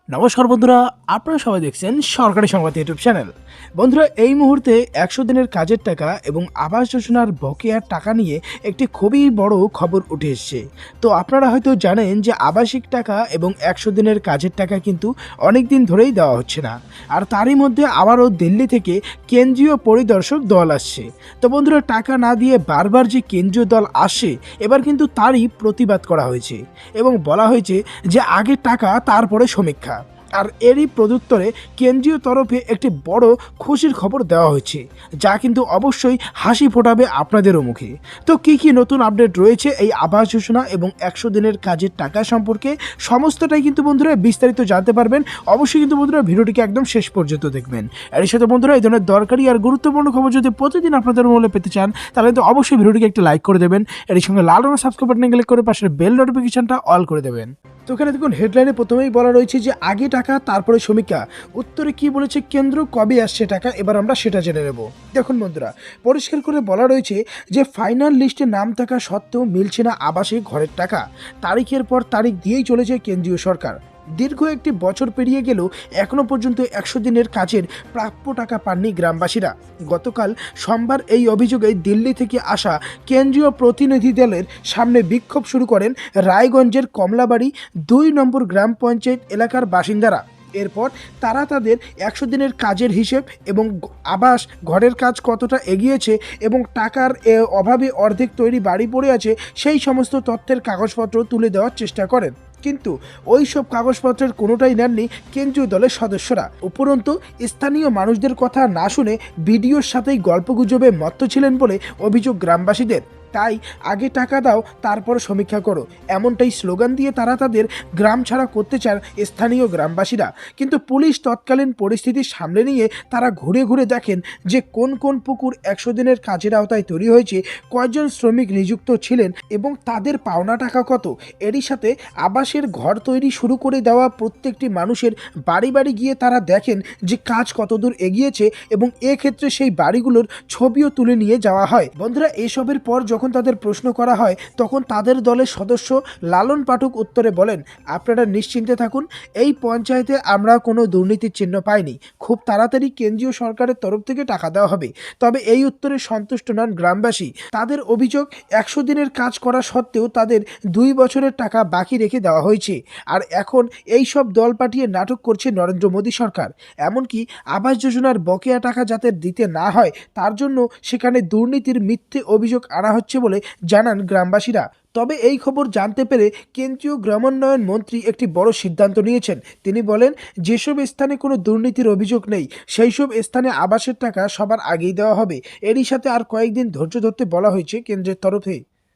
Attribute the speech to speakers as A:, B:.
A: নমস্কার বন্ধুরা, আপনারা সবাই দেখছেন সরকারি সংবাদ ইউটিউব চ্যানেল। বন্ধুরা, এই মুহূর্তে ১০০ দিনের কাজের টাকা এবং আবাস যোজনার বকেয়ার টাকা নিয়ে একটি খুবই বড় খবর উঠে এসেছে। তো আপনারা হয়তো জানেন যে আবাসিক টাকা এবং ১০০ দিনের কাজের টাকা কিন্তু অনেক দিন ধরেই দেওয়া হচ্ছে না, আর তারই মধ্যে আবারও দিল্লি থেকে কেন্দ্রীয় পরিদর্শক দল আসছে। তো বন্ধুরা, টাকা না দিয়ে বারবার যে কেন্দ্রীয় দল আসে, এবার কিন্তু তারই প্রতিবাদ করা হয়েছে এবং বলা হয়েছে যে আগে টাকা তারপরে সমীক্ষা। আর এরই প্রত্যুত্তরে কেন্দ্রীয় তরফে একটি বড় খুশির খবর দেওয়া হয়েছে, যা কিন্তু অবশ্যই হাসি ফোটাবে আপনাদেরও মুখে। তো কি কি নতুন আপডেট রয়েছে এই আবাস যোজনা এবং ১০০ দিনের কাজের টাকা সম্পর্কে, সমস্তটাই কিন্তু বন্ধুরা বিস্তারিত জানতে পারবেন। অবশ্যই কিন্তু বন্ধুরা ভিডিওটিকে একদম শেষ পর্যন্ত দেখবেন। এর সাথে বন্ধুরা, এই ধরনের দরকারি আর গুরুত্বপূর্ণ খবর যদি প্রতিদিন আপনাদের মূল্যে পেতে চান, তাহলে কিন্তু অবশ্যই ভিডিওটিকে একটা লাইক করে দেবেন। এর সঙ্গে লাল রঙের সাবস্ক্রাইব বাটনে ক্লিক করে পাশের বেল নোটিফিকেশনটা অল করে দেবেন। তো এখানে দেখুন, হেডলাইনে প্রথমেই বলা রয়েছে যে আগে টাকা তারপরে সমীক্ষা। উত্তরে কি বলেছে কেন্দ্র, কবে আসছে টাকা, এবার আমরা সেটা জেনে নেব। দেখুন বন্ধুরা, পরিষ্কার করে বলা রয়েছে যে ফাইনাল লিস্টে নাম থাকা সত্ত্বেও মিলছে না আবাসিক ঘরের টাকা। তারিখের পর তারিখ দিয়েই চলেছে কেন্দ্রীয় সরকার। দীর্ঘ একটি বছর পেরিয়ে গেলেও এখনও পর্যন্ত ১০০ দিনের কাজের প্রাপ্য টাকা পাননি গ্রামবাসীরা। গতকাল সোমবার এই অভিযোগে দিল্লি থেকে আসা কেন্দ্রীয় প্রতিনিধি দলের সামনে বিক্ষোভ শুরু করেন রায়গঞ্জের কমলাবাড়ি ২ নম্বর গ্রাম পঞ্চায়েত এলাকার বাসিন্দারা। এরপর তারা তাদের ১০০ দিনের কাজের হিসেব এবং আবাস ঘরের কাজ কতটা এগিয়েছে এবং টাকার অভাবে অর্ধেক তৈরি বাড়ি পড়ে আছে, সেই সমস্ত তথ্যের কাগজপত্র তুলে দেওয়ার চেষ্টা করেন। কিন্তু ওই সব কাগজপত্রের কোনোটাই নেননি কেন্দ্রীয় দলের সদস্যরা। উপরন্তু স্থানীয় মানুষদের কথা না শুনে বিডিওর সাথেই গল্পগুজবে মত্ত ছিলেন বলে অভিযোগ গ্রামবাসীদের। তাই আগে টাকা দাও তারপর সমীক্ষা করো, এমনটাই স্লোগান দিয়ে তারা তাদের গ্রাম ছাড়া করতে চান স্থানীয় গ্রামবাসীরা। কিন্তু পুলিশ তৎকালীন পরিস্থিতি সামলে নিয়ে তারা ঘুরে ঘুরে দেখেন যে কোন কোন পুকুর ১০০ দিনের কাজের আওতায় তৈরি হয়েছে, কয়জন শ্রমিক নিযুক্ত ছিলেন এবং তাদের পাওনা টাকা কত। এরই সাথে আবাসের ঘর তৈরি শুরু করে দেওয়া প্রত্যেকটি মানুষের বাড়ি বাড়ি গিয়ে তারা দেখেন যে কাজ কতদূর এগিয়েছে এবং এক্ষেত্রে সেই বাড়িগুলোর ছবিও তুলে নিয়ে যাওয়া হয়। বন্ধুরা, এসবের পর যখন তাদের প্রশ্ন করা হয়, তখন তাদের দলের সদস্য লালন পাঠক উত্তরে বলেন, আপনারা নিশ্চিন্তে থাকুন, এই পঞ্চায়েতে আমরা কোনো দুর্নীতির চিহ্ন পাইনি। খুব তাড়াতাড়ি কেন্দ্রীয় সরকারের তরফ থেকে টাকা দেওয়া হবে। তবে এই উত্তরে সন্তুষ্ট নন গ্রামবাসী। তাদের অভিযোগ, ১০০ দিনের কাজ করা সত্ত্বেও তাদের ২ বছরের টাকা বাকি রেখে দেওয়া হয়েছে। আর এখন এই সব দল পাঠিয়ে নাটক করছে নরেন্দ্র মোদী সরকার। এমনকি আবাস যোজনার বকেয়া টাকা যাতে দিতে না হয়, তার জন্য সেখানে দুর্নীতির মিথ্যে অভিযোগ আনা হচ্ছে বলে জানান গ্রামবাসীরা। তবে এই খবর জানতে পেরে কেন্দ্রীয় গ্রামোন্নয়ন মন্ত্রী একটি বড় সিদ্ধান্ত নিয়েছেন। তিনি বলেন, যেসব স্থানে কোনো দুর্নীতির অভিযোগ নেই, সেই সব স্থানে আবাসের টাকা সবার আগেই দেওয়া হবে। এরই সাথে আর কয়েকদিন ধৈর্য ধরতে বলা হয়েছে কেন্দ্রের তরফে।